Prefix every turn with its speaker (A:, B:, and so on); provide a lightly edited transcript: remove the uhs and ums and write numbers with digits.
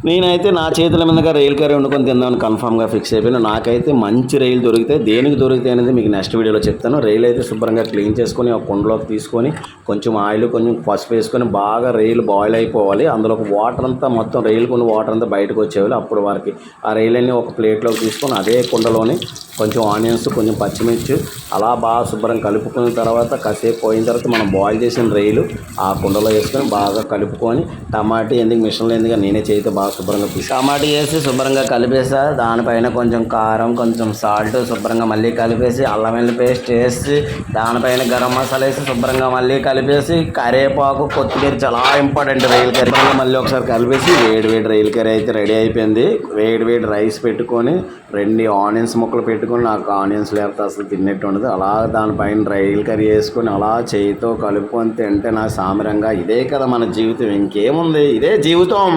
A: నేనైతే నా చేతుల మీదుగా రైలు కర్రీ వండుకొని తిందామని కన్ఫామ్గా ఫిక్స్ అయిపోయాను. నాకైతే మంచి రైలు దొరికితే దేనికి దొరుకుతాయి అనేది మీకు నెక్స్ట్ వీడియోలో చెప్తాను. రైలు అయితే శుభ్రంగా క్లీన్ చేసుకొని ఒక కుండలోకి తీసుకొని కొంచెం ఆయిల్ కొంచెం పసుపు వేసుకొని బాగా రైలు బాయిల్ అయిపోవాలి. అందులోకి వాటర్ అంతా మొత్తం రైలు కొన్ని వాటర్ అంతా బయటకు వచ్చేవాళ్ళు. అప్పుడు వారికి ఆ రైలన్నీ ఒక ప్లేట్లోకి తీసుకొని అదే కుండలోని కొంచెం ఆనియన్స్ కొంచెం పచ్చిమిర్చి అలా బాగా శుభ్రం కలుపుకున్న తర్వాత కాసేపు పోయిన తర్వాత మనం బాయిల్ చేసిన రైలు ఆ కుండలో వేసుకొని బాగా కలుపుకొని టమాటీ ఎందుకు మిషన్లో ఎందుకు నేనే చేయితే బాగా శుభ్రంగా టమాటీ వేసి శుభ్రంగా కలిపేసా. దానిపైన కొంచెం కారం కొంచెం సాల్ట్ శుభ్రంగా మళ్ళీ కలిపేసి అల్లం వెల్లుల్లి పేస్ట్ వేసి దానిపైన గరం మసాలా వేసి శుభ్రంగా మళ్ళీ కలిపేసి కరివేపాకు కొత్తిమీర చాలా ఇంపార్టెంట్ రైలు కర్రీ మళ్ళీ ఒకసారి కలిపేసి వేడి వేడి రైలు కర్రీ అయితే రెడీ అయిపోయింది. వేడి వేడి రైస్ పెట్టుకొని 2 ఆనియన్స్ ముక్కలు పెట్టుకొని నాకు ఆనియన్స్ లేకపోతే అసలు తిన్నట్టు ఉండదు. అలా దానిపైన రైలు కర్రీ వేసుకొని అలా చేయితో కలుపుకొని తింటే నా సామిరంగా ఇదే కదా మన జీవితం, ఇంకేముంది, ఇదే జీవితం.